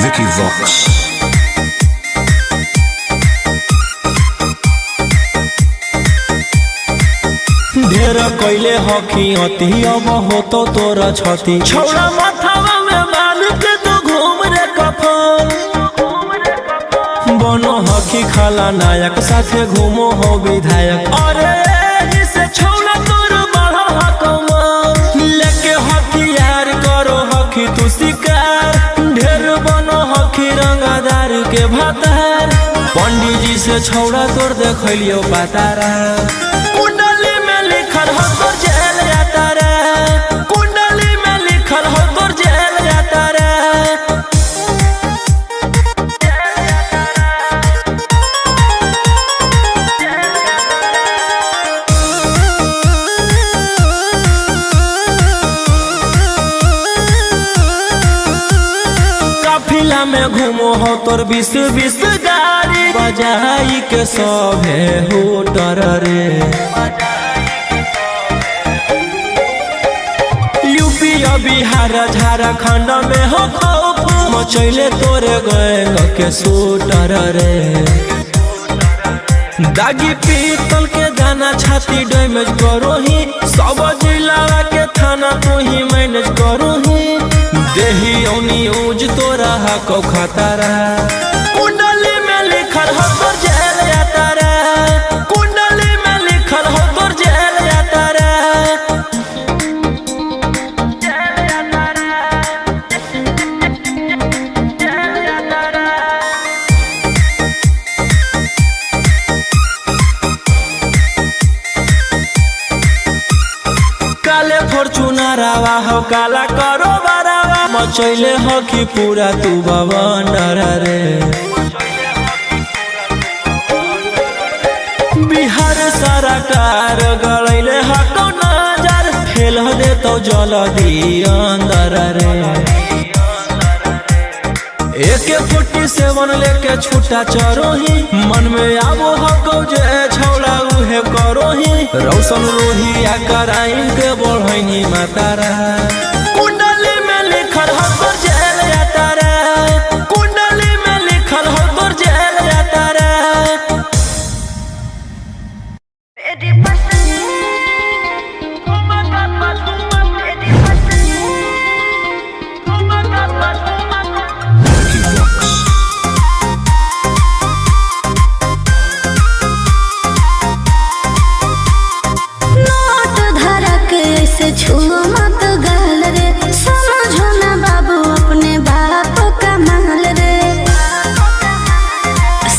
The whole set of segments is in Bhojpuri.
Vicky Vox. ढेर कैले हकी अति अब हो तो तोरा छती छौड़ा माथावा में बाल के तो घूम रे कफन बनो हकी खाला नायक साथे घूमो हो विधायक अरे जिसे छौड़ा तोर बढ़ा हकमा लेके हथियार करो हकी तू शिकार ढेर बनो हकी रंगदार के भातार पंडित जी से छौड़ा तोर देखलियो पातारा काफिला में घूमो हो तोर बीस गाड़ी बजाई के सभे होटर रे यूपी बिहार झारखंड में हो खौफ मचैले तोरे गैंग के शूटर रे दागी पीतल के दाना छाती डैमेज करो ही सब जिला के थाना तू ही मैनेज करो ही देही न्यूज तोरा हको खतरा कुंडली में लिखल हो तोर जेल यात्रा कुंडली में लिखल हो तोर जेल यात्रा काले फॉर्च्यूनर आवा हो काला करो मचैले हकी पूरा तू बवंडर रे बिहार सरकार गलैले हको नजर फेल दे तो जल्दी अंदर रे AK-47 लेके छूटा चरोही मन में आबो हको जे छौड़ा उहे करोही रौशन रोही आ कराइन के बढ़ैनी मातारा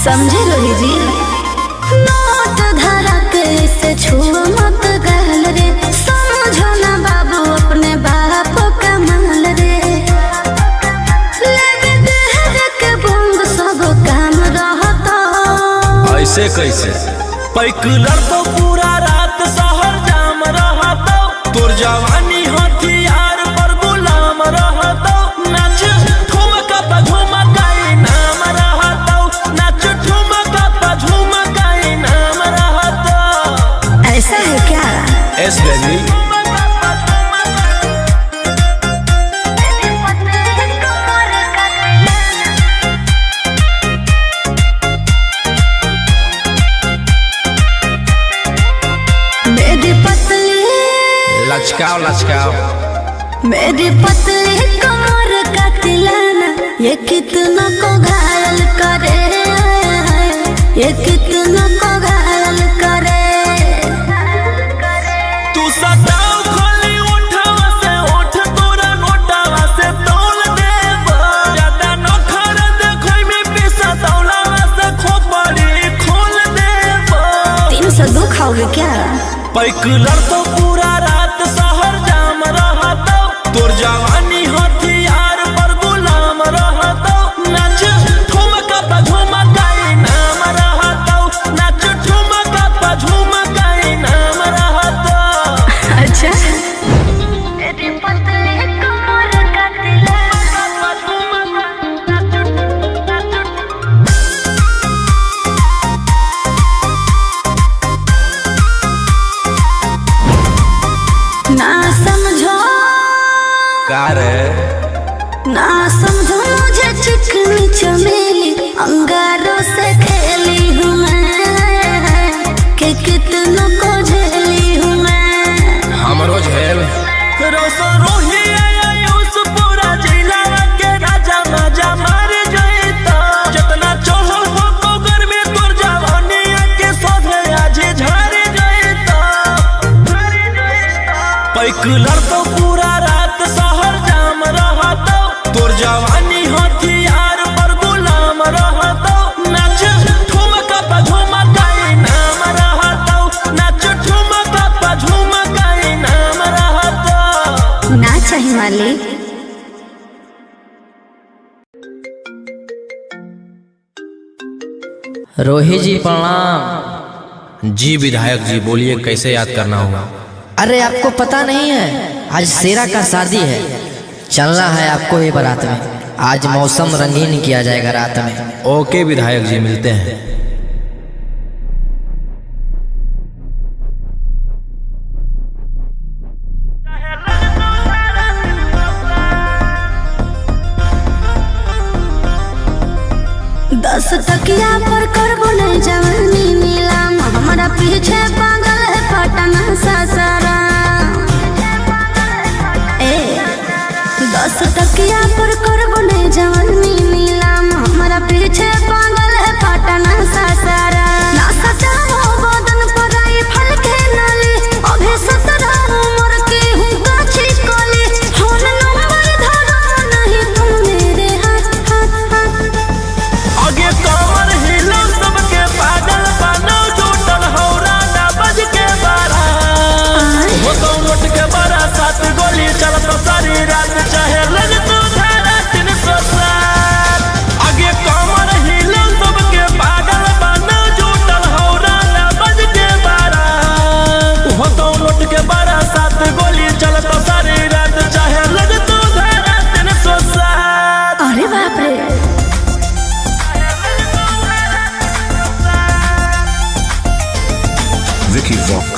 समझे लोही जी नोट धरा के से छू मत गहल रे समझो ना बाबू अपने बाप का माल रे लगे देहर के बंग सब काम रहता ऐसे कैसे पैकुलर तो पूरा रात शहर जाम रहता तोर जवानी हथियार पर गुलाम रहता नाच ठुमका पे झुमकाई नाम रहता नाच ठुमका पे झुमकाई नाम रहता ऐसा है क्या एस बेबी लचकाओ लचकाओ मेरी पतली कमर का तिलाना ये कितना को घायल करे ये कितना को घायल करे तू सताओ खोली उठावा से उठ तोरा नोटावा से तोल देब ज्यादा नखर देखै में पैसा तौलावा से खोपड़ी खोल देब 302 खाओगे क्या पैकुलर तो पूरा रात शहर जाम रहता तोर जवानी हथियार पर गुलाम रहता नाच ठुमका पे झुमकाई नाम रहता नाच ठुमका पे झुमकाई नाम रहता अच्छा मेरी पतली कमर का तिलाना ना समझो मुझे चिकनी चमेली अंगारों से खेली हूँ मैं कि कितनों को झेली हूँ मैं। हमरो झेल रोसो रोही आयुस पूरा जिला के राजा मजा मार जाता जितना चढ़ल हो तो गर्मी तोर जवानी के सोधे आज झाड़ जाता पैक लड़तो पूरा रात शहर जाम रहता तोर जवानी हथियार पर गुलाम रहता नाच ठुमका पे झुमकाई नाम रहता नाच ठुमका पे झुमकाई नाम रहता। ना चाहिए मालिक। रोही जी प्रणाम। जी विधायक जी बोलिए कैसे याद करना होगा। अरे आपको पता नहीं है आज शेरा का शादी है, चलना है आपको ये बारात में। आज मौसम रंगीन किया जाएगा रात में। ओके विधायक जी मिलते हैं। दस टकिया पर करबो नहीं जवानी नीलाम हमारा पीछे पागल है पटना सासारा। 10 टकिया पर करबो नहीं जवानी नीलाम हमारा पीछे पागल है पटना सासारा। ना सजाओ बदन पर आई फल के नाली अभी 17 उम्र की हूँ काची कोली फोन नंबर धरो नहीं तुम मेरे हाथ हाथ हाथ। आगे कमर हिलो सबके पागल बनो जुटल हौरा ना बज के बारा वो तो लुट के बारा 7 गोली चलत सारी रात चाहे लग तो धारा 307। आगे कमर हिलो सबके पागल बनो जुटल हौरा ना बज के बारा वो तो लुट के बारा 7 गोली चलत सारी रात चाहे लग तो धारा 307। अरे बाप रे। Vicky Vox.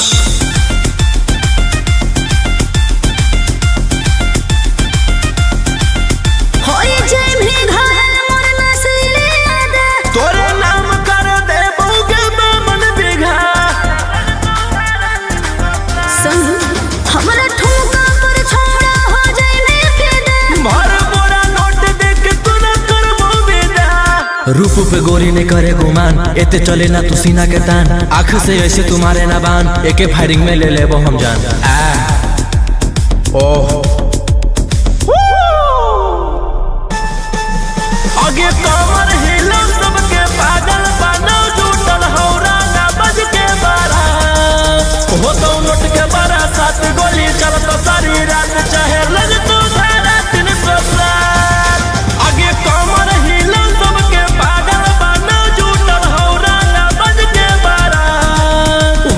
होई जय भी घायल मोर नसीले याद तोरे नाम कर दे बहुके बामन बिघा सुन हमरा ठुमका पर छोड़ा हो जाए ने फिदा भर बोरा नोट देख तू न करबो बेदा। रूप पे गोरी ने करे गुमान एते चले ना तू सीना के तान आँख से ऐसे तुम्हारे ना बान एके फायरिंग में ले लेबो हम जान। ओह आगे कमर हिलो सबके पागल बनो जुटल हौरा ना बज के बारा हो तो लुट के बारा 7 गोली चलत सारी रात चाहे लग तो धारा 307। आगे कमर हिलो सबके पागल बनो जुटल हौरा ना बज के बारा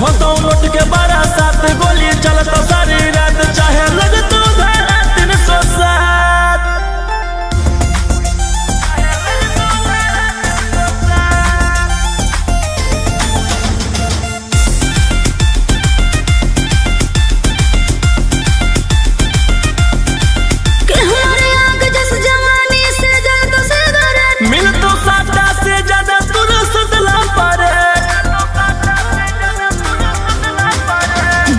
हो तो लुट के बारा 7 गोली चलत सारी रात चाहे लग तो धारा 307। कि हमारे आग जस जवानी से जल तो सिगरेट मिल तो साटा से ज्यादा तुरस्त ला पारे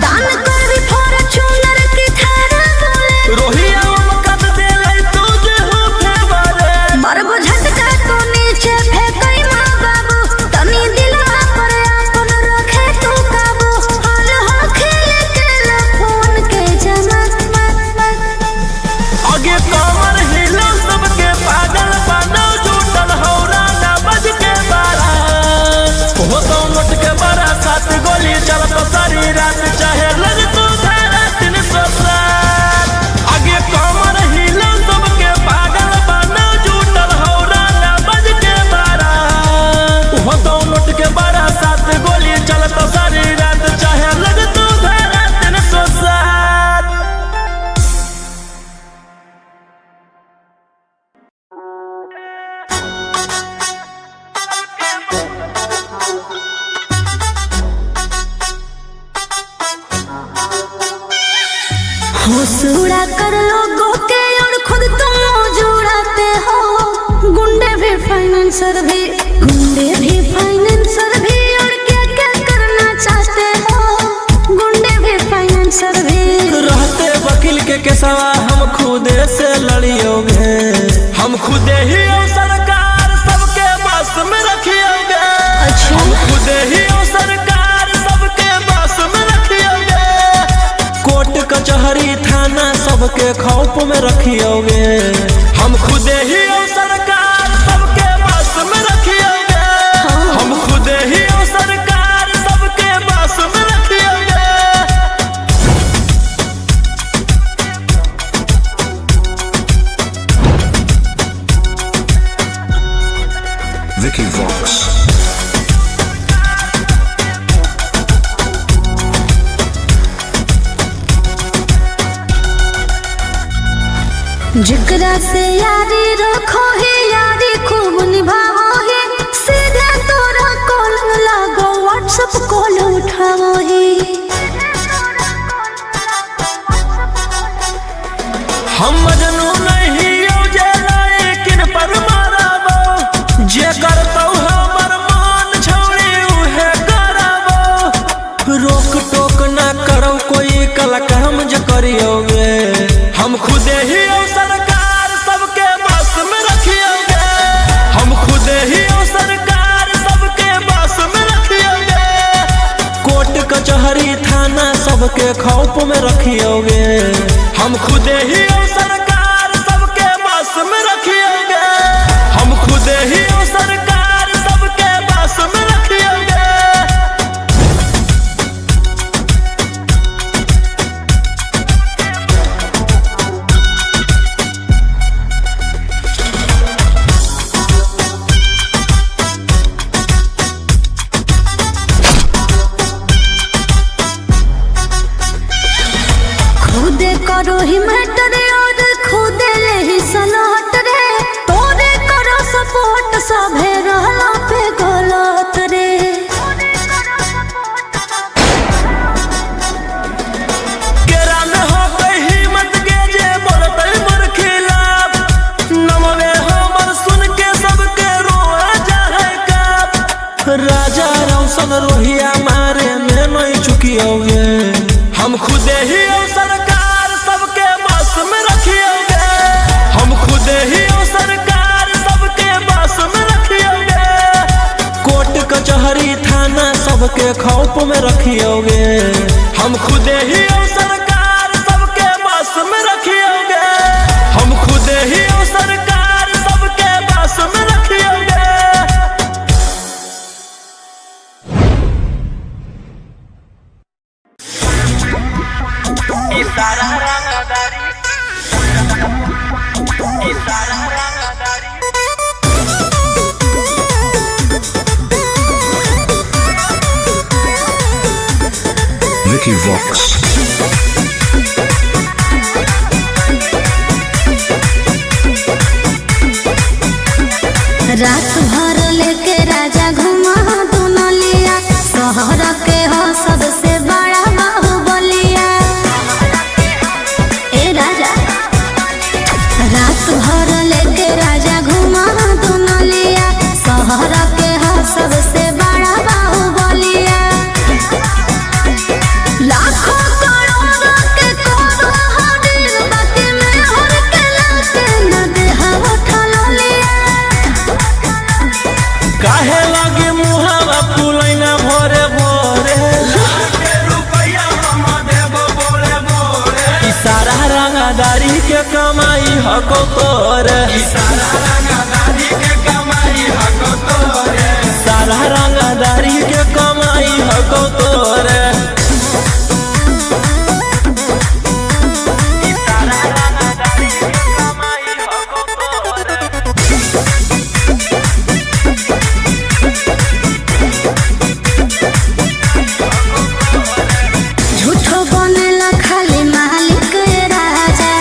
दान कर भी फॉर्च्यूनर की थारा बोले रोहिया कद दे लै तुझे हो फेवरे मरबो झटका तो नीचे फेंकई माँ बाबू तनी दिलवा पर अपन रखे तू काबू हाल हो खेले के फोन के जमात मत मत। आगे कमर हिलो सबके पागल बनो जुटल हौरा ना बज के बारा हो तो लुट के बारा 7 गोली चलत सारी रात चाहे लग तो धारा 307। आगे कमर हिलो सबके पागल बनो जुटल हौरा ना बज के बारा हो तो लुट के बारा 7 गोली चलत सारी रात चाहे लग तो धारा 307। होश उड़ा कर लोगों के और खुद फाइनेंसर भी, गुंडे भी फाइनेंसर भी, और क्या क्या करना चाहते हो गुंडे भी फाइनेंसर भी। रहते वकील के केसवा हम खुदे से लड़ियोगे, हम खुदे ही सरकार सबके बस में रखियोगे। अच्छा। हम खुदे ही सरकार सबके बस में रखियोगे, कोर्ट कचहरी थाना सबके खौफ में रखियोगे। हम खुदे ही सरकार सबके बस में रखियोगे, हम खुदे ही सरकार सबके बस में रखियोगे। Vicky Vox. जिकरा से यारी रखो ही यारी खूब निभाओ ही, सीधे तोरा कॉल लागो व्हाट्सएप कॉल उठाओ ही। हम मजनू नहीं जे लेकिन पर माराबो, जे करतौ हमर मान छौरी उहे कराबो। रोक टोक ना करो कोई कल काम जे करियोगे, हम खुदे ही सरकार सबके बस में रखियोगे। हम खुदे ही सरकार सबके बस में रखियोगे, कोर्ट कचहरी थाना सबके खौफ में रखियोगे। हम खुदे ही सरकार सबके बस में रखियोगे, हम खुदे ही सरकार सबके बस में रखियोगे। खुदे करो ही मैटर और खुदे ले ही सलाहट रे, तोरे करो सपोर्ट सभे रहला पे गलत रे। केरा में हो गई हिम्मत के जे बोलते मोर खिलाफ, नमवे हमर सुन के सबके रोआ जाए काप। राजा रौशन रोहिया मारे में नहीं चुकियोगे, हम खुदे ही सरकार सबके बस में रखियोगे। हम खुदे ही सरकार सबके बस में रखियोगे, कोर्ट कचहरी थाना सबके खौफ में रखियोगे। हम खुदे ही सरकार सबके बस में रखियोगे, हम खुदे ही सरकार सबके बस में रखियोगे। इशारा रंगदारी, इशारा रंगदारी। Vicky Vox. रात भर लेके राजा घुमा दुनलिया, शहर के हो सबसे बड़ा बाहुबलिया। ए राजा रात भर लेके राजा घुमा दुनलिया, शहर के हो सबसे बड़ा बाहुबलिया। लाखों करोड़ों के करो हरीर, बाकी में हर के लाके न देहा उठा लिया। काहे लागे मुहावा फुलैना भोरे भोरे, इशारा रंगदारी के कमाई हको तोरे, इशारा रंगदारी के कमाई हको तोरे, सारा रंगदारी के कमाई हको तोरे। इशारा रंगदारी के कमाई हको तोरे। झूठो बनेला खाली मालिक राजा,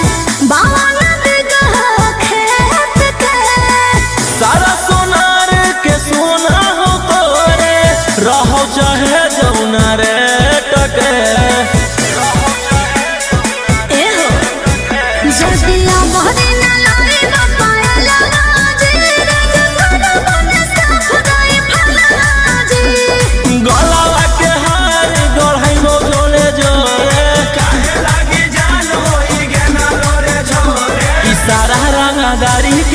बाबा नदी गहा खेत के। सारा सोनार के सोना हो तोरे, रहो चाहे जौना रे।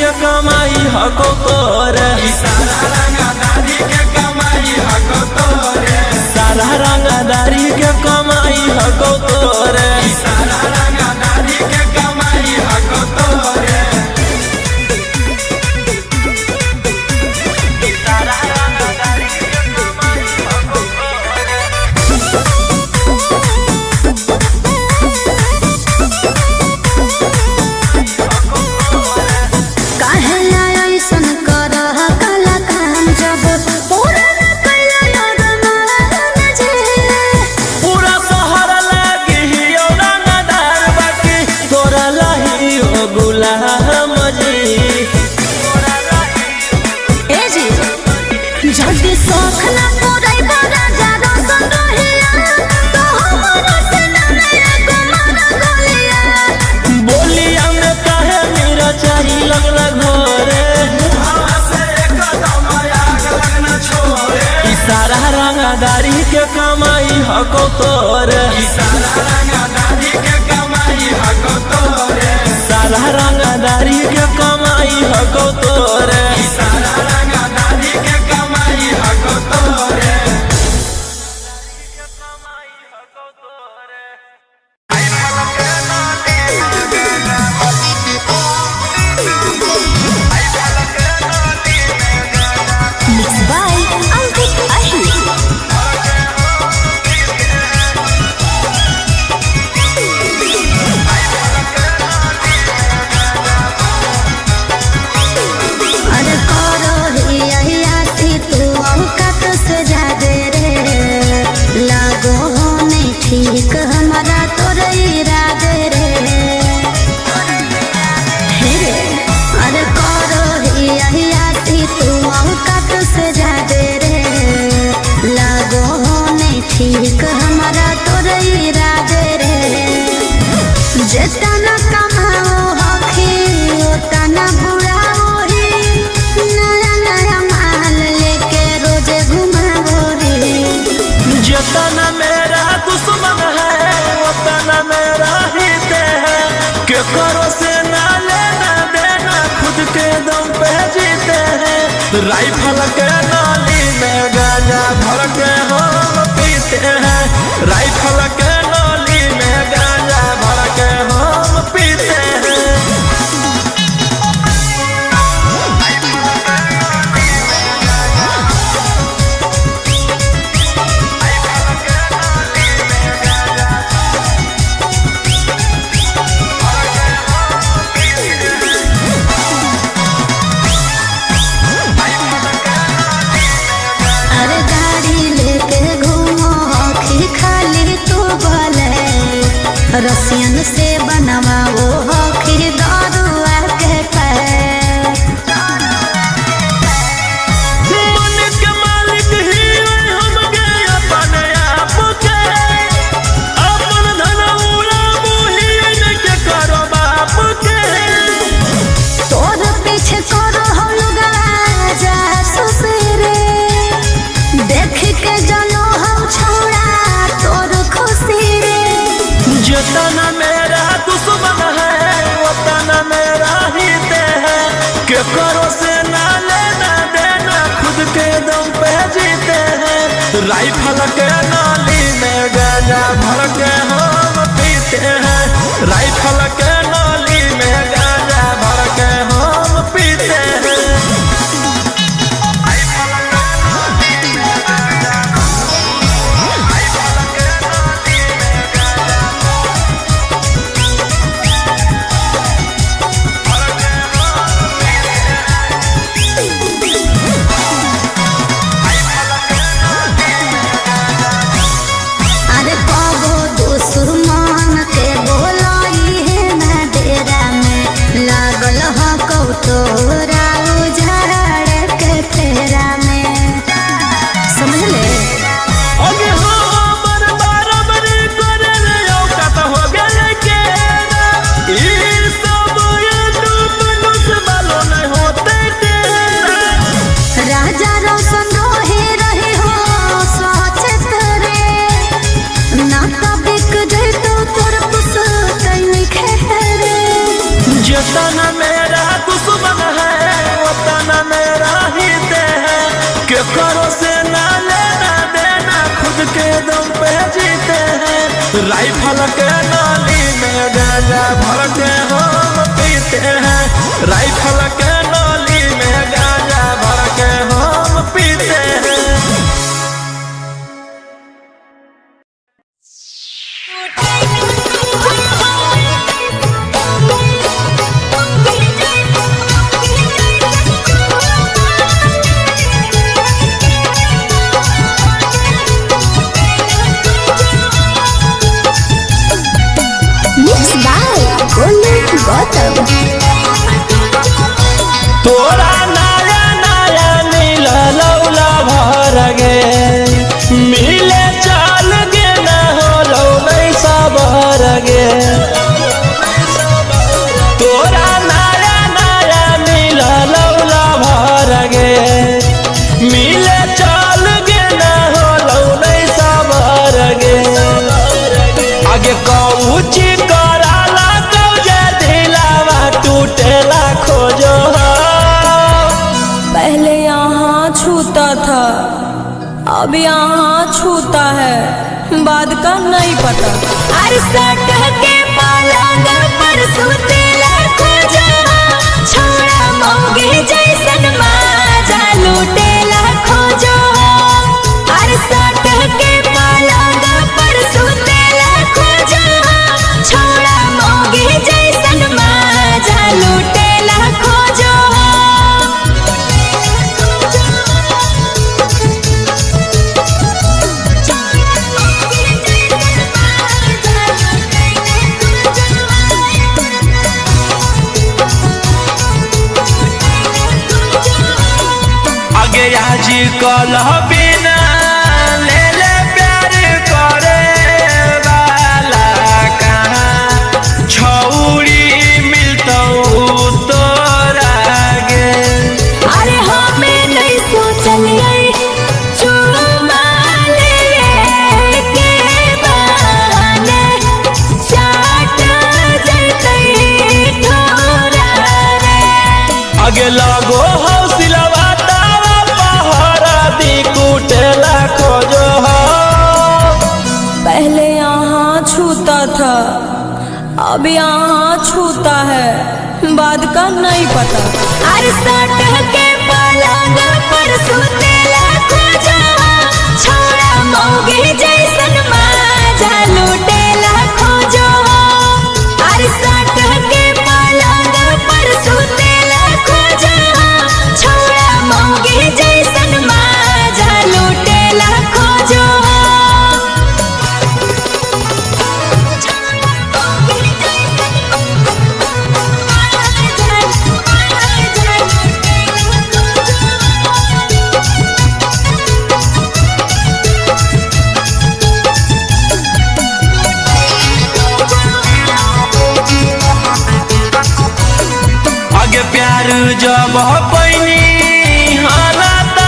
के कमाई हको तोरे, सारा रंगदारी के कमाई हको तोरे, सारा रंगदारी के कमाई हको तोरे, सारा रंगदारी के कमाई हको तोरे। जल्दी सोख ना पूरे बड़ा जादो सुन रहिया तो हमारा से ना नया गुमाना गोलिया बोलिया में काहे मेरा चाही लगना घोरे, मुहावा से एकदम आग लगना छोरे, सारा रंगदारी के कमाई हको तोरे, सारा रंगदारी के कमाई हको तोरे, सारा रंगदारी के कमाई हको तोरे, सारा रंगदारी के कमाई हको तोरे। Mixed by Ankit Ahir. अरे करो हिया तू औकात से जादे रे, लागो नहीं ठीक हमारा तोरे इरादे रे, हे रे अरे करो हिया तू औकात से जादे रे, लागो नहीं ठीक हमारा तोरे इरादे रे, जितना कमाओ हखी उतना बुढ़ाओ ही, नया नया माल लेके रोजे घुमाओ रे, जितना मेरा दुश्मन है उतना मेरा हित है, के करो से ना लेना देना खुद के दम पे जीते हैं, राइफल के नाली में गांजा भर के हम पीते हैं, राइफल के नाली में गांजा भर के हम पीते हैं। अरे गाड़ी लेके घूमो हखी खाली तू बोले, रसियन से बनवाओ हखी दारुआ के पैर, मन के मालिक ही हम गए अपने आप के, अपन धन उड़ाबू ही के करो बाप के, तोर पीछे करो हम लोग जा सुसरे, देख के जनो हम छोड़ा तोर खुशी रे, जितना मेरा दुश्मन है उतना मेरा हित है, के करो से ना लेना देना खुद के दम पे जीते हैं, राइफल के नाली में गांजा भर के हम पीते हैं, राइफल के नाली में गांजा भर के हम पीते हैं। अरे कबो दुश्मन के बोलाई है ना डेरा में, लागल हो कौ तोरा उजाड़ के फेरा में, समझ ले अगे हमर बराबरी करे ले औकात हो गेले के, ई सब मनुष्य वालों नहीं होते तेरा, राजा रोशन रहे हो सोच करे, ना तो बिक जाए तो तोर पुस कहीं खेरे, जितना मेरा दुश्मन है उतना मेरा हित है, के करो से ना लेना देना खुद के दम पे जीते हैं। राइफल के नाली में गांजा भर के हम पीते हैं, राइफल के नाली में गांजा भर के हम पीते हैं। तोरा नया नया नीला लौला भर गे, मिले चल गे न हो लो नहीं सबर गे। तोरा नया नया नीला लौला भर गे, मिले चल गे न हो लो नहीं सबर गे। आगे कौची कराला कौजे दिलावा टूटेला खोजो, पहले यहाँ छूता था अब यहाँ छूता है, बाद का नहीं पता। के पलंग पर सुतेला खोजो, छोड़ा मौगे जैसन माजा लूटेला खोजो। के पलंग पर सुतेला खोजो, छोड़ा मौगे जैसन माजा लूटेला खोजो। आगे आज कल बिना ले ले प्यार करे वाला कहाँ छौड़ी मिलतो तोरा गे। अरे हमें नहीं सोचलिए चुमा लेवे के बहाने चाट जैतई ठोरा रे। आगे लगो हौसलवा कुटेला खोजो, पहले यहाँ छूता था अब यहाँ छूता है, बाद का नहीं पता। के पलंग पर सुतेला खोजो, छोड़ा मौगे जैसन माजा लूटेला खोजो। के पलंग पर सुतेला खोजो, छोड़ा मौगे जैसन माजा लूटेला खोजो। आगे प्यार जब पैनी हालता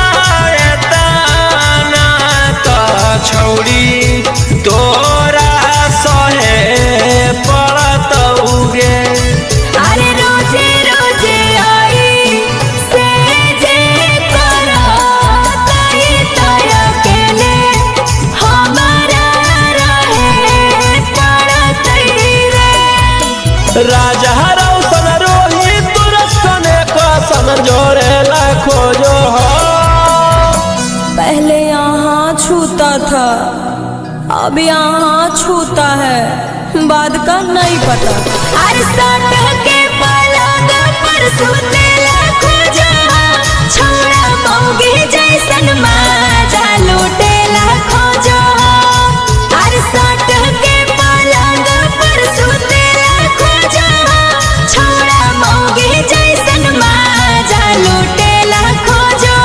तो छौड़ी तोरा सहे पड़तौगे। अरे रोजे रोजे आई से जे करो तई तय अकेले हमारा रहे पड़तई रे। राजा रौशन रोहित तुरसन कसन जोड़ेला खोजो, पहले यहाँ छूता था अब यहाँ छूता है, बाद का नहीं पता। के पलंग पर सुतेला खोजो, छोड़ा मौगे जैसन माजा लूटेला खोजो। के पलंग पर सुतेला खोजो, छोड़ा मौगे जैसन माजा लूटेला खोजो।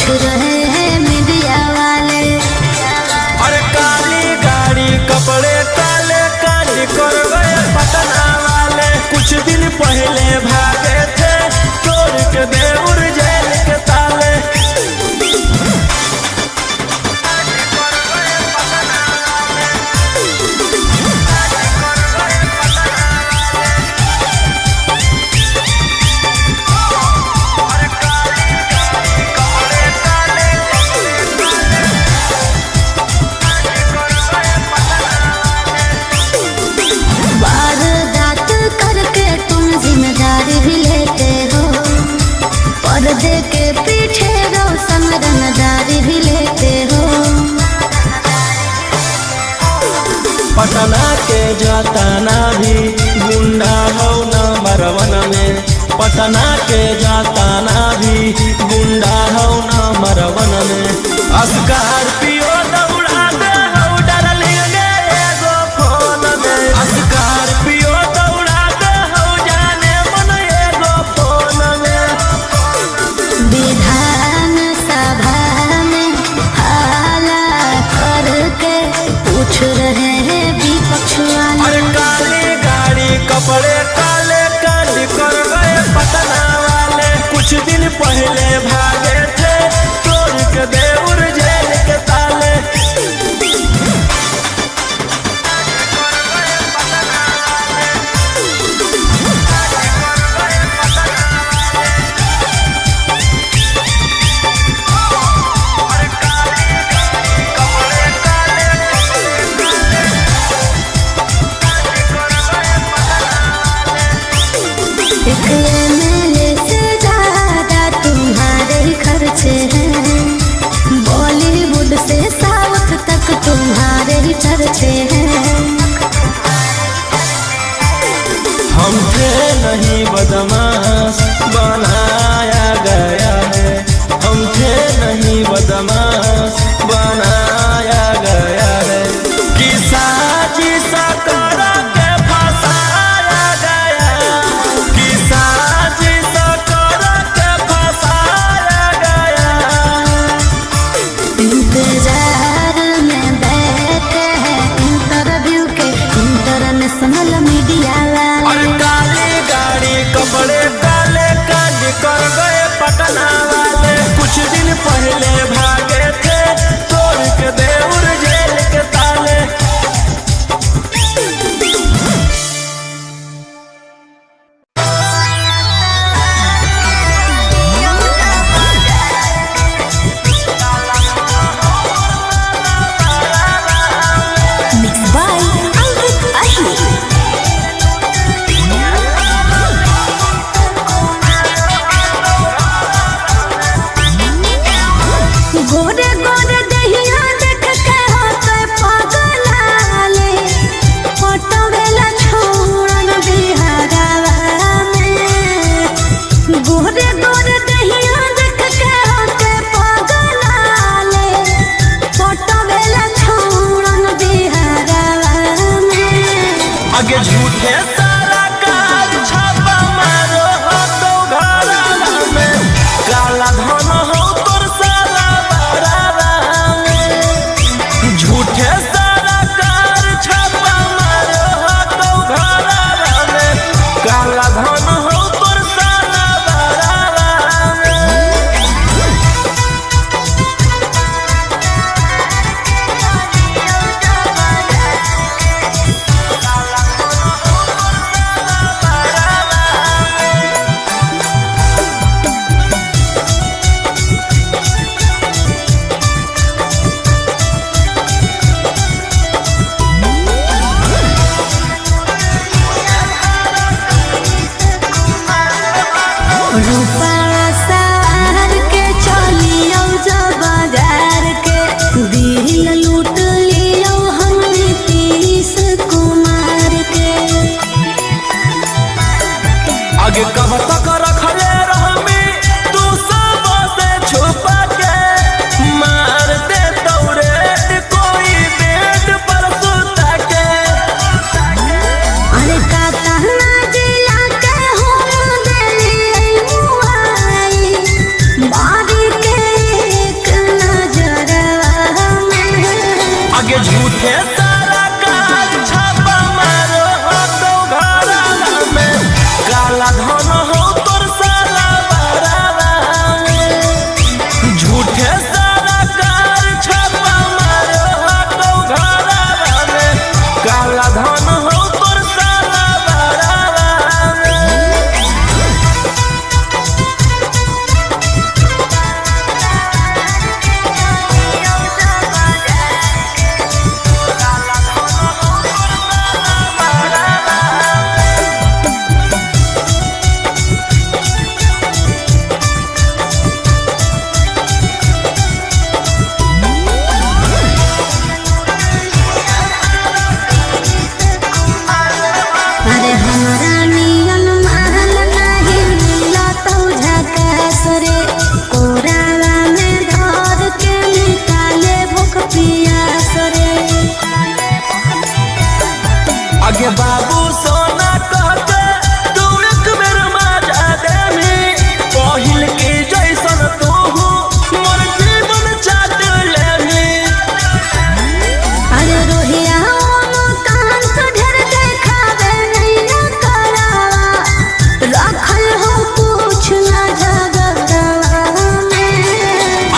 पूछ रहे हैं मीडिया वाले। अरे काली गाड़ी कपड़े काले कांड कर गए पटना वाले। कुछ दिन पहले भागे थे तोड़ के देउर जेल के ताले। वारदात करके तुम जिम्मेदारी भी लेते हो, पर्दे के पीछे रोशन रंगदारी भी लेते हो। पटना के जाताना भी गुंडा हो नंबर 1 में। पटना के जाताना भी गुंडा हो नंबर 1 में। स्कॉर्पियो दौड़ा दे हो डार्लिंग एगो फोन में। स्कॉर्पियो दौड़ा दे हो जाने मन एगो फोन में। विधान सभा में हाला करके पूछ रहे हैं विपक्ष वाले। अरे काली गाड़ी कपड़े काले कांड कर गए पटना वाले। कुछ दिन पहले भागे थे तोड़ के देउर जेल के ताले। एक MLA से ज्यादा तुम्हारे खर्चे हैं, बॉलीवुड से साउथ तक तुम्हारे चर्चे हैं। हम थे नहीं बदमाश बनाया गया है। हम थे नहीं बदमाश बनाया गया है। कि साजिश कर के फंसाया गया। कि साजिश कर के फंसाया गया। इंतजार में बैठे हैं इंटरव्यू के इंटरनेशनल मीडिया वाले। और काली गाड़ी कपड़े काले कांड कर गए पटना वाले। कुछ दिन पहले भागे थे तोड़ के देउर जेल के ताले। Mixed by Ankit Ahir. गोरे गोरे दहिया देख के होते पगलाले, फोटो वेला छोड़न बिहारवा में। गोरे गोरे दहिया देख के होते पगलाले, फोटो वेला छोड़न बिहारवा में। आगे झूठे सारा कार छापा मारो हो तो घरवा में। काला धन हो तोर साला बरावा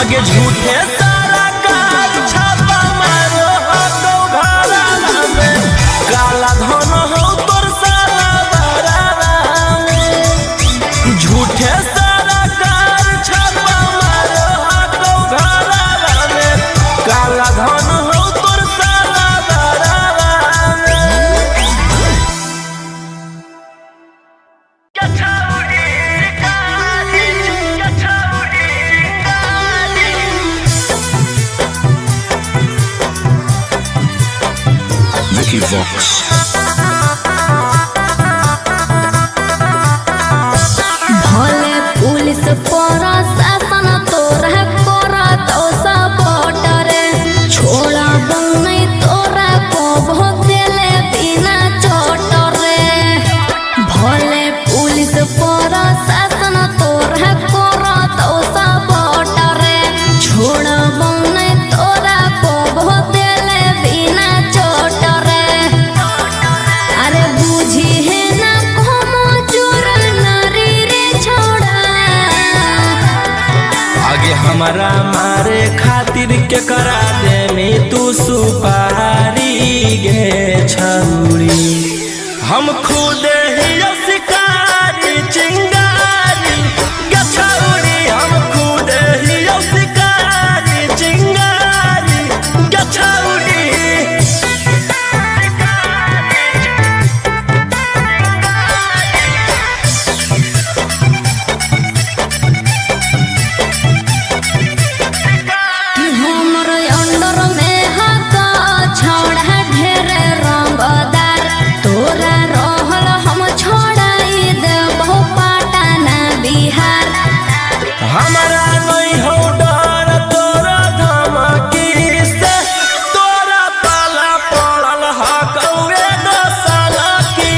आगे झूठे सारा कार छापा मारो तो घरा में काला धन हो तोर सारा बरारा में झूठे सारा कार छापा मारो तो घरा में काला धन हो तोर सारा बरारा में Vicky Vox. भले पुलिस प्रशासन तोरा करत सपोर्ट रे छोड़ा नहीं तोरा को भोगले बिना चोट रे भले पुलिस प्रशासन तोरा करत सपोर्ट रे छोड़ा नहीं तोरा को भोगले बिना चोट रे अरे बुझी है ना como चोर नारी रे छोड़ा आगे हमारा मारे खातिर के करा दे में तू सुपारी गे छौरी हम खुद ही शिकारी चिंगारी गे छौरी हम खुद ही शिकारी चिंगारी गे छौरी कि हमर अंडर में हक छोड़ा ढेर रंगदार तोरा रहल हम छोड़ाई देबो पटना बिहार हमारा नहीं हो डर तोरा धमकी से तोरा पाला पड़ल हकौए दसाला की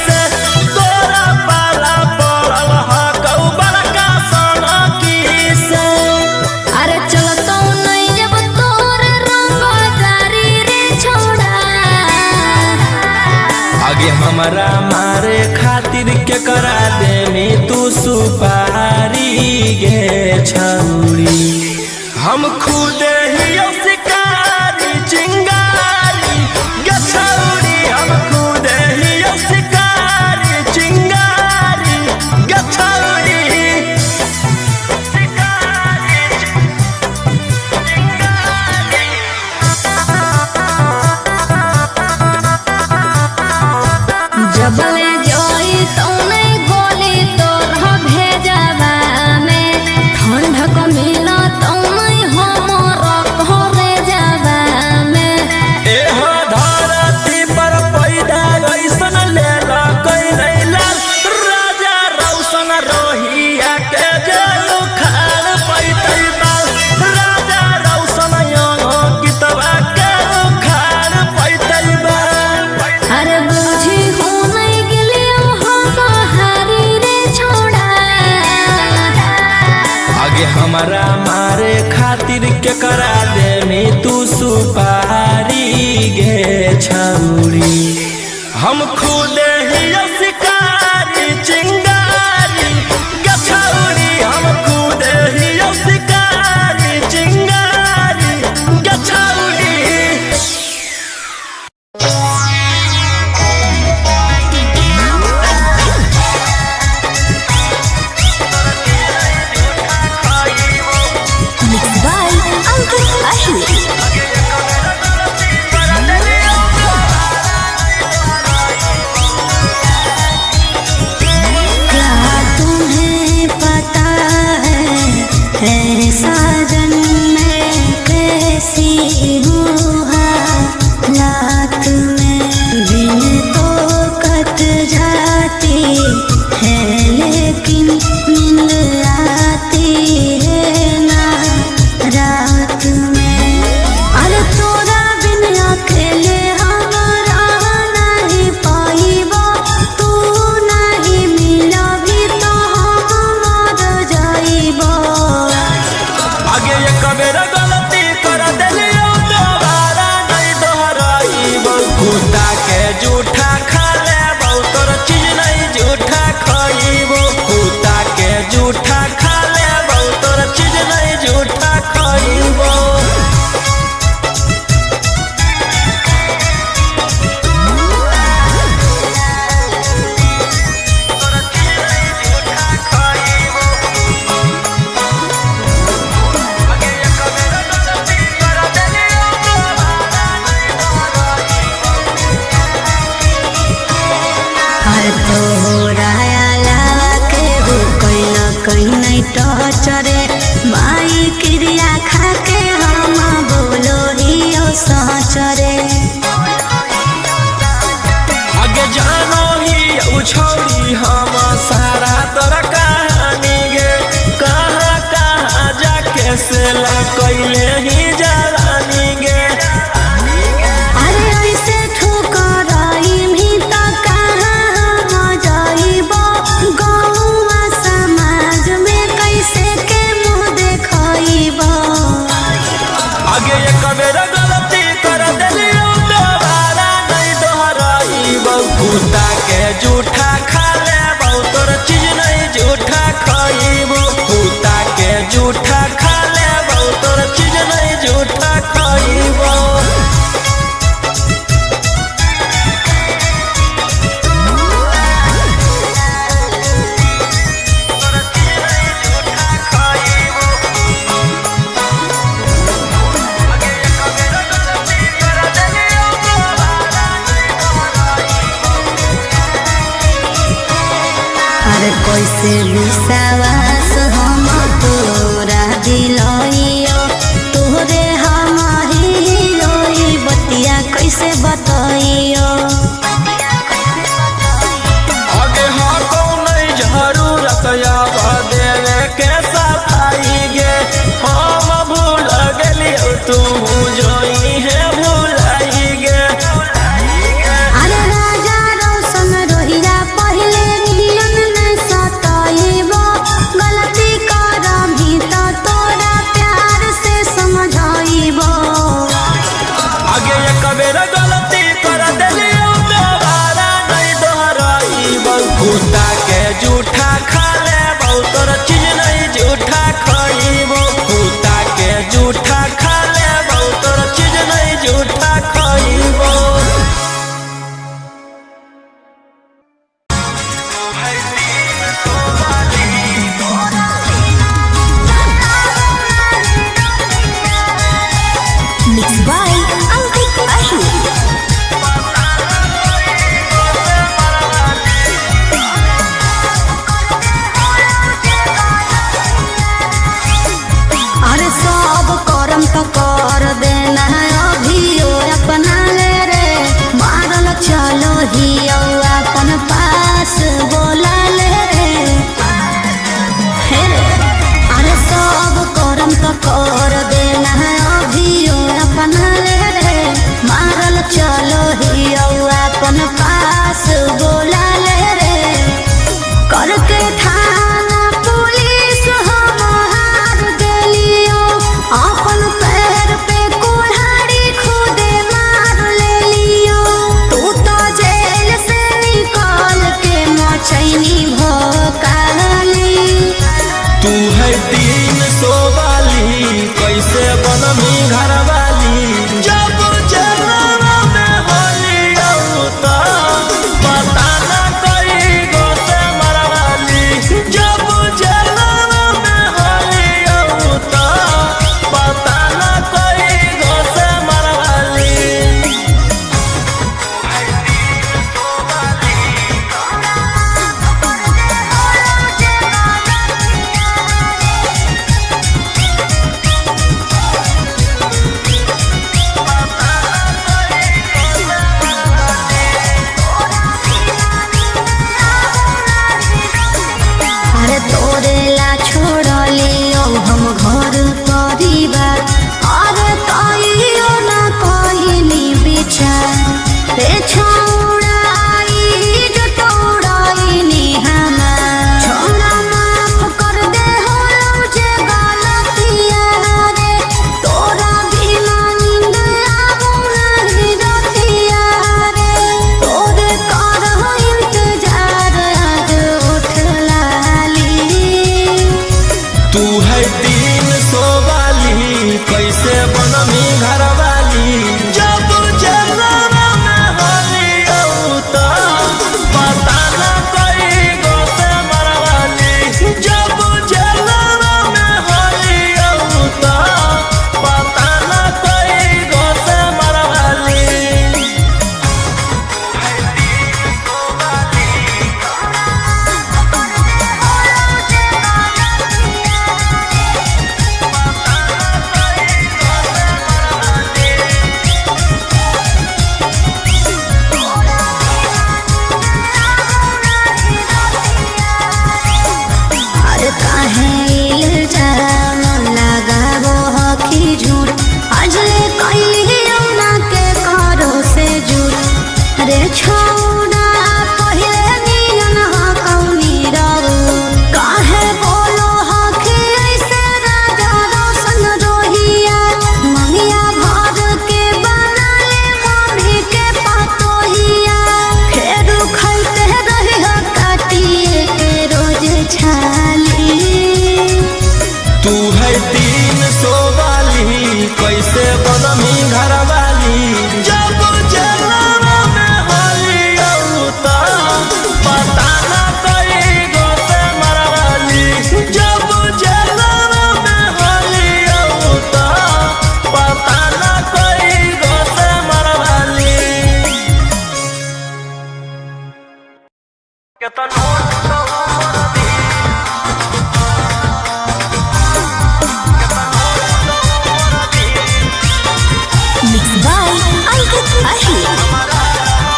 से तोरा पाला पड़ल हकौ बड़का साला की से अरे चलतो नहीं जब तोर रंगदारी रे छोड़ा आगे हमारा मारे खातिर के करा दे में तू सुपारी गे छौरी हम खुद ही शिकारी चिंगारी गे छौरी हम खुद ही शिकारी चिंगारी गे छौरी जबले जोई तो नहीं गोली तोर भेजवा में ठंडक मिला तो नहीं हमर घरे जावा में एह धरती पर पैदा ऐसन लेला कोई नहीं लाल राजा रौशन रोहिया के जेल खाल पैतै बाल राजा रौशन यंग कितवा के खाल पैतै बाल अरे बुझी हो नहीं गिलियो हम हारी रे छोड़ा आगे हमारा मारे खातिर के करा दे में तू सुपारी गे छौरी हम खुद ही शिकारी चिंगारी गे छौरी हम खुद ही शिकारी चिंगारी गे छौरी Mixed by Uncle Ashley. जूठा खा ले बहु तोर चीज नहीं जूठा खा कैले ही जवानी गे। अरे ऐसे ठुकराई भी तो कहाँ जाइबो, गौवा समाज में कैसे के मुँह देखाइबो। आगे एक बेर गलती कर देलियो दोबारा नहीं दोहराइबो। कुत्ता के जूठा खा लेबो तोर चीज नहीं जूठा खाइबो। कुत्ता के जूठा खा लेबो तोर चीज नहीं जूठा खाइबो। अरे कैसे विश्वास हम तोरा दिलइयो, तोरे हमारी हिलोई बतिया कैसे बतइयो। आगे हाँ कौन नहीं जरूरत याद देवे के सफाई गे। हम भूल गेलियो तू जोई है भूलाई गे। अरे राजा रोशन रोहिया पहले नियन न सताइबो, कैसे बनमी घरवाली जब जलवा में होली औता पता न कई गो से मरवाली जब जलवा में होली औता पता न कई गो से Marwari Mixed by Ankit Ahir.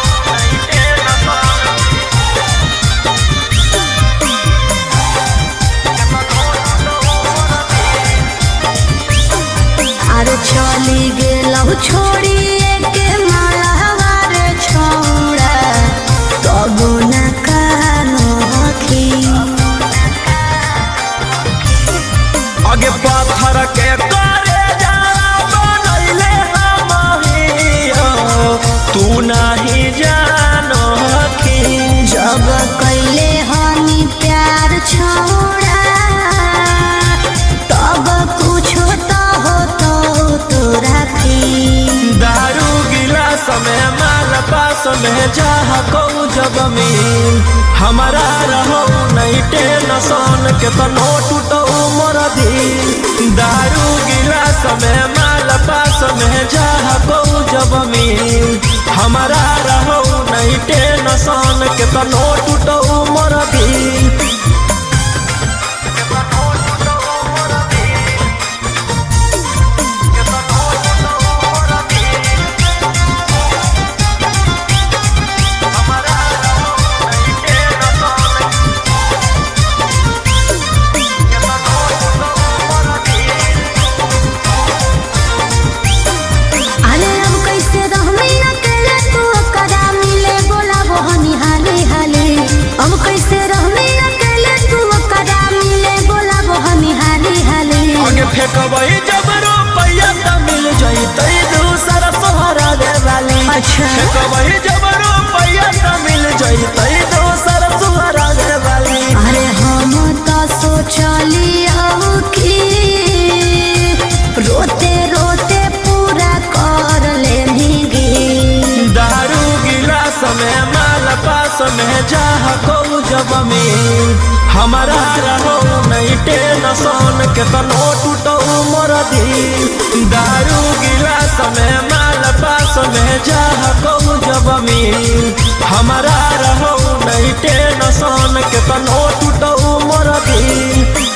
अरे चली गेलहु छोड़िए के मालवा रे छोड़ा कबो न कानोखी आगे पाथर के करे जा बनैले हमहियो तू नाही जानो की जब कैले हनी प्यार छोड़ा तब कुछो तो हो तो तोरा की दारू गिलास में माल पास में चाह को जब मिल हमारा रहो नहीं टेंशन के तनो टूटो मोर दिल दारू गिलास में माल पास में चाह को जब मिल हमारा रहो नहीं टेंशन के तनो टूटो मोर दिल अरे अब कैसे रहमी अकेले तू कदा मिले बोला वो हनी हाले हाले अब कैसे रहमी अकेले तू कदा मिले बोला वो हनी हाले हाले आगे फेंकबई जब रुपया त मिल जइतै दूसरा सहारा दे वाली अच्छा। फेंकबई जब रुपया त मिल जइतै दूसरा सहारा दे वाली अरे हम तो सोचलियो कि रोते रोते पूरा कर लेंगे दारू गिलास में माल पास में चाह को जब मिल हमारा रहो नहीं टेंशन के तनो टूटो मोर दिल दारू गिलास में माल पास में चाह को जब मिल हमारा रहो नहीं टेंशन के तनो टूटो मोर दिल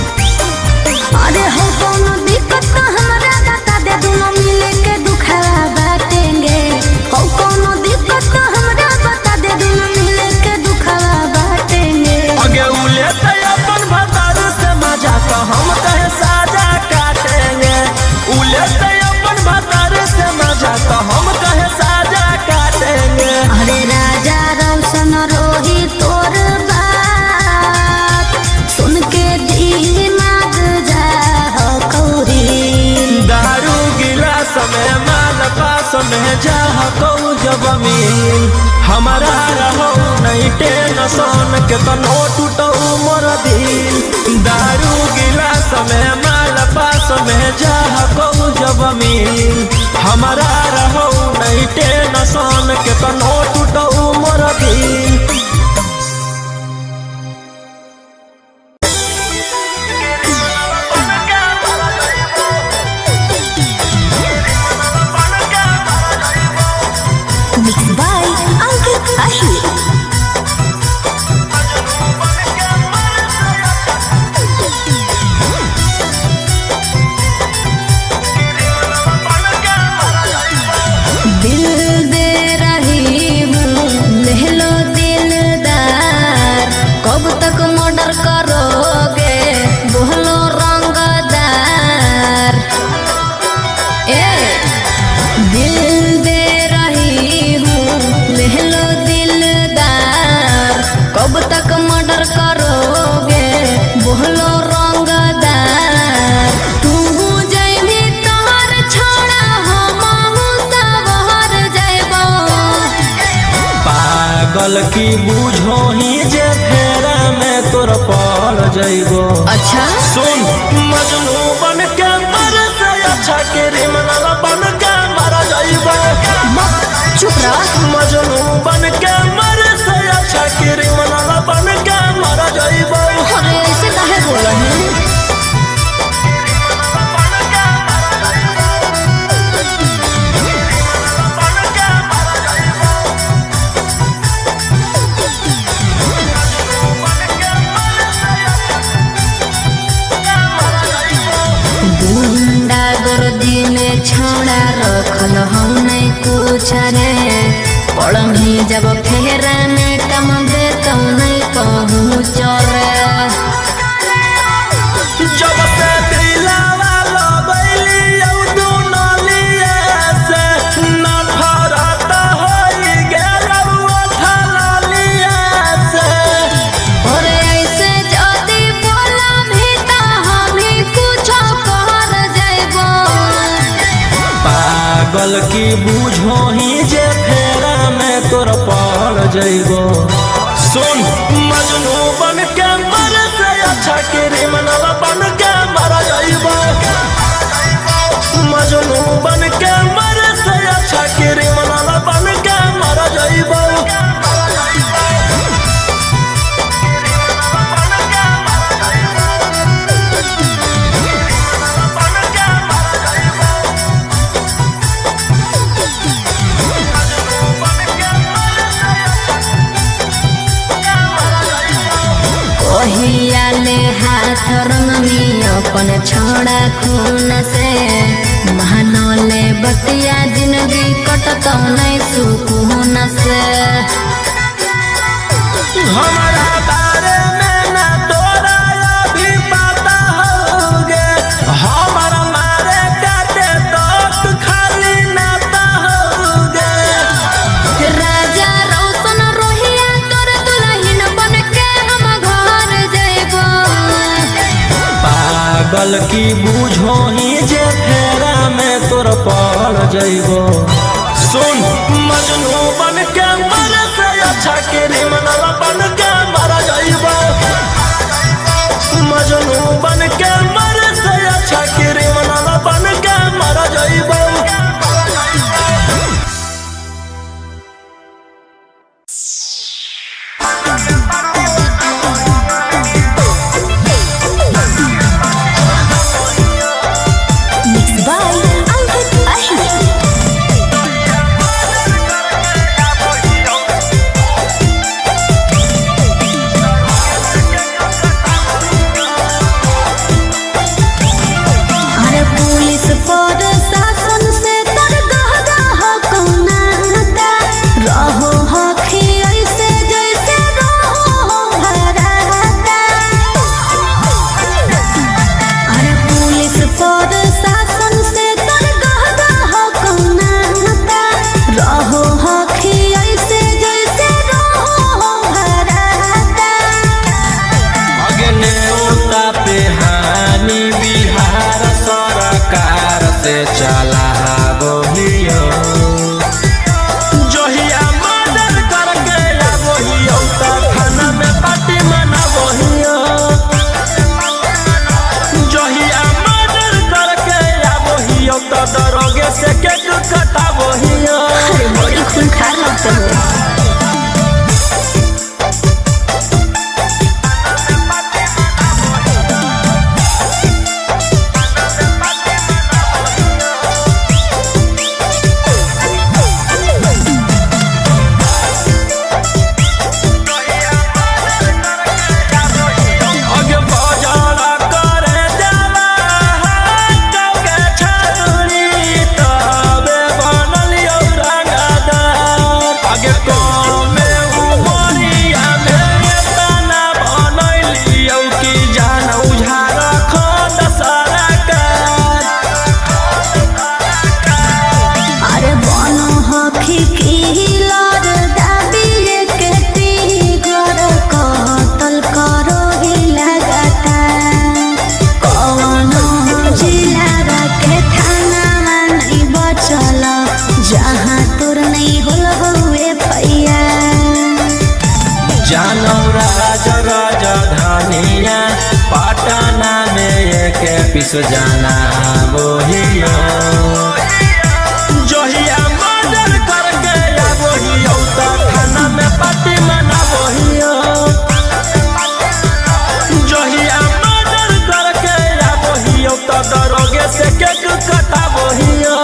अरे हो कोनो दिक्कत तो हमरा बता दे दोनों मिले के दुखड़ा बाटेंगे हो कोनो दिक्कत तो हमरा बता दे दोनों मिले के दुखड़ा बाटेंगे आगे उले ते अपन भतार से मजा तो हम कहे साजा काटेंगे उले ते अपन भतार से मजा तो हम कहे साजा काटेंगे अरे राजा रोशन रोही तोर बात सुन के दिमाग जा हो कौरी दारू गिलास में माल पास में चाह को जब मिल हमारा रहो नहीं टेंशन के तनो टूटो मोर दिल दारू गिलास में माल पास में चाह को जब मिल हमारा रहो नहीं टेंशन के तनो टूटो मोर दिल Mixed by Ankit Ahir. दिल दे रही हूँ ले लो दिल पागल की बूझो ही जे फेरा में तोर पड़ जइबो। अच्छा सुन मजनू बन के मर से अच्छा क्रिमिनल बन के मर जइबो। चुप रह। मजनू बन के मर से अच्छा क्रिमिनल बन के मर जइबो। अरे ऐसे काहे बोला है? छौड़ा रखल हम नहीं कुछ रे पढ़ी जब फेरा में कम दे तो नहीं कहूँ चोरे। जब से दिलावा लगैली औ दुनलिए से नफरत होई गेल उठलिए से। और ऐसे जदी बोला भी तो हम ही कुछ कर जाइबो। पागल की बूझो ही जे फेरा में तोर पड़ जइबो। सुन मजनू बन के मर से अच्छा क्रिमिनल बन के मर जइबो। मजनू बन के मर से अच्छा क्रिमिनल बन के मर जइबो। ओहियाले हाथ रंगनी अपन छोड़ा खून से महानले बतिया जिंदगी कटत नहीं सुकून से। हमारा बारे में ना तोरा अभी पता होगे। हमारा मारे काटे तो खाली नाता होगे। राजा रोशन रोहिया तोर दुल्हन बन के हम घर जइबो। पागल की बूझो ही जे फेरा में तोर पड़ जइबो। सुन मजनू बन के मर से अच्छा क्रिमिनल बन के मर जइबो। मजनू बन के मर से अच्छा क्रिमिनल बन के मर जइबो। बढ़िया पटना में एक पिस जाना बोहिया जोहिया मर्डर करके या बोहिया तो थाना में पार्टी मना बोहिया जोहिया मर्डर करके या बोहिया तो दरोगे से केक कटा बोहिया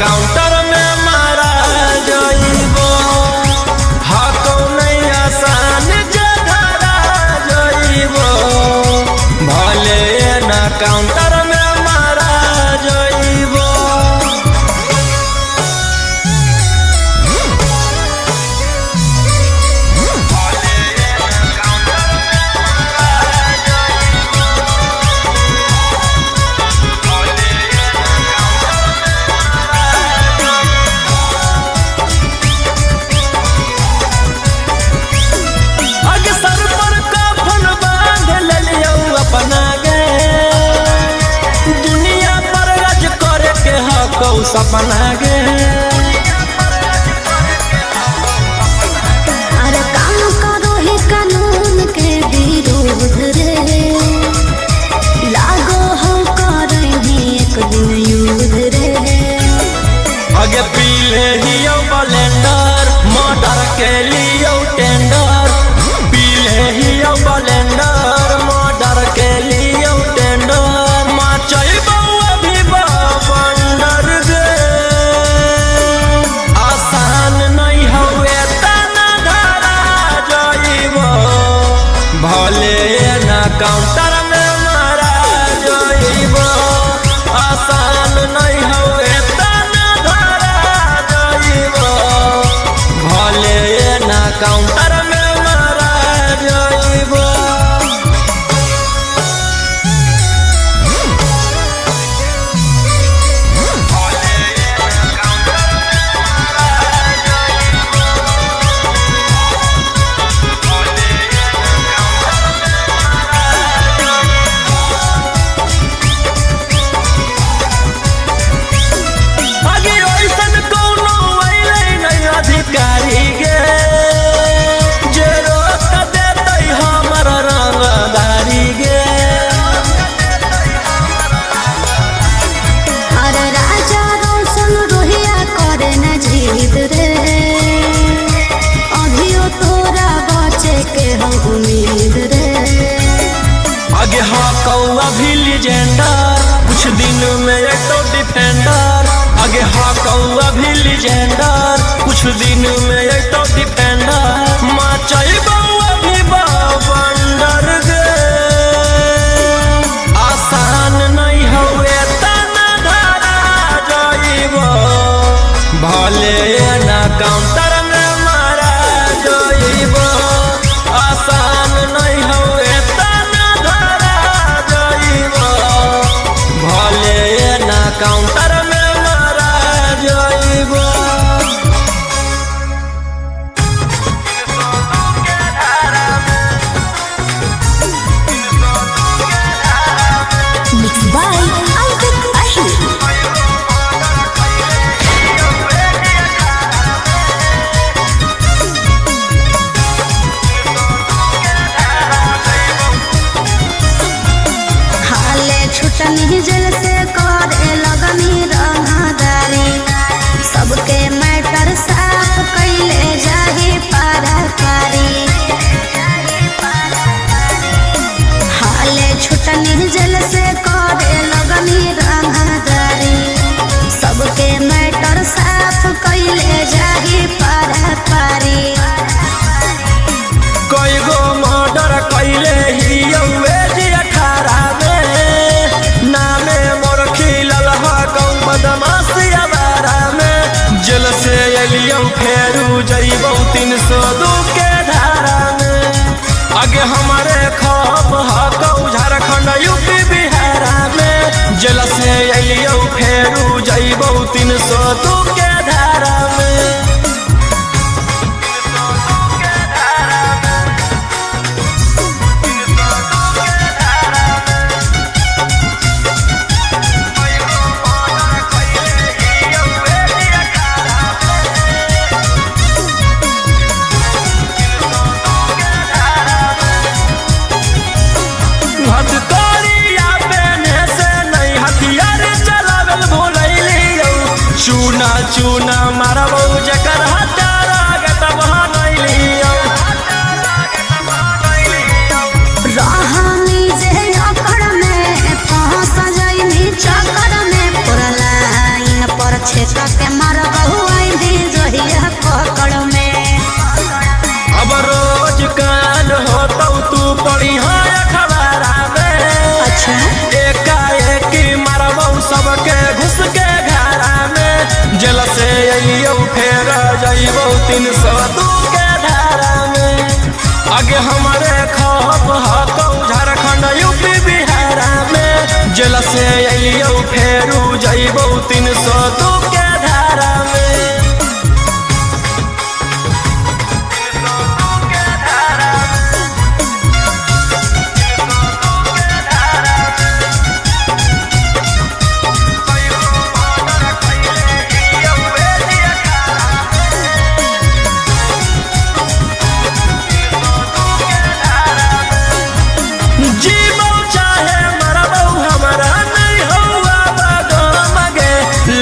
काउंटर में मारा जाइबो हाको नहीं आसान जगरा जाइबो भले ना काउंटर में मारा जाइबो सपना गे अरे काम करो ही कानून के विरोध रे लागो हम करेंगे एक दिन युद्ध रे आगे पीले हियो ब्लेंडर मर्डर के लिए टेंडर पीले हियो ब्लेंडर मर्डर के लिए टेंडर माचैबो अभी बंडर गे आसान नहीं होए तना धरा जाइबो भले ना काउंटर में मारा जाइबो आसान नहीं होए तना धरा जाइबो भले ना काउंटर में मारा जाइबो कौआ भी लीजेंडर, कुछ दिन में एक तो डिफेंडर। आगे हाँ कौआ भी लीजेंडर, कुछ दिन में एक तो डिफेंडर। माचाई बउआ भी बंडर गे, आसान नहीं हुए तना धरा जाइबो, भले ना काउंटर में मारा जाइबो। आसान नहीं हुए तना धरा जाइबो, भले ना काउंटर में मारा जाइबो। Mixed by Albert Ahir. हाले छुटनी जेल से करे लगनी रंगदारी, सबके मैटर साफ कैले जाही पारा पारी। हाले छुटनी जेल से करे लगनी रंगदारी, सबके मैटर साफ कैले जाही पारा पारी। कई गो मर्डर कैले ही जी 18 में, नामे मोर खिलल हा कौन बदमाशिया बारा में। जेल से एलियो फेरू जइबो 302 के धारा में। आगे हमारे खौफ हा कौ झारखंड यूपी बिहार में। जेल से एलियो फेरू जइबो 302 के धारा में। हथकड़िया पेने से नहीं हथियार चलावल भूलैलियो, चूना चूना मारबो जकर हटार आगे तब नैलियो। रहनी जे अकड़ में फंस जाइनी चक्कर में, पूरा लाइन पर छेका के मारबहु आइनी जहिया पकड़ में। अब रोज कान होतौ तू पढ़ी अखबारा में। अच्छा एकाएक मारबौ सबके घुस के घरा में। जेल से अइयो फेर जइबो 302 के धारा में। आगे हमारे खौफ हकौ झारखंड यूपी बिहार में। जेल से अइयो फेरू जइबो 302 के धारा में। जीवो चाहे मरबो हमरा नहीं हुआ बगम गे,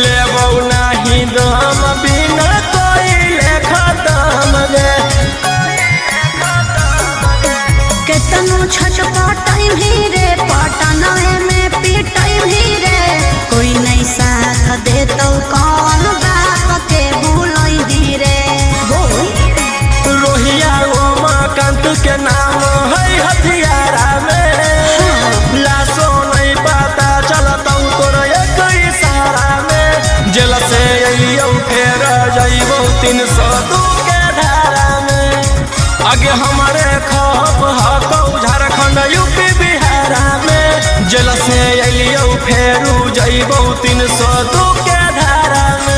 लेबो नहीं दम बिना कोई लेखा दम गे। केतनो छटपटाई भी रे, पटनाए में पिटाई भी रे, कोई नहीं साथ दे तो कौन बाप के भूलई दी रे। रोहिया उमाकांत के नाम है हथियारा में। लाशो नहीं पता चलतौ तोर एक इशारा में। जेल से अइयो फेर जइबो 302 के धारा में। आगे हमारे खौफ हकौ झारखंड यूपी बिहार में। जेल से अइयो फेरू जइबो 302 के धारा में।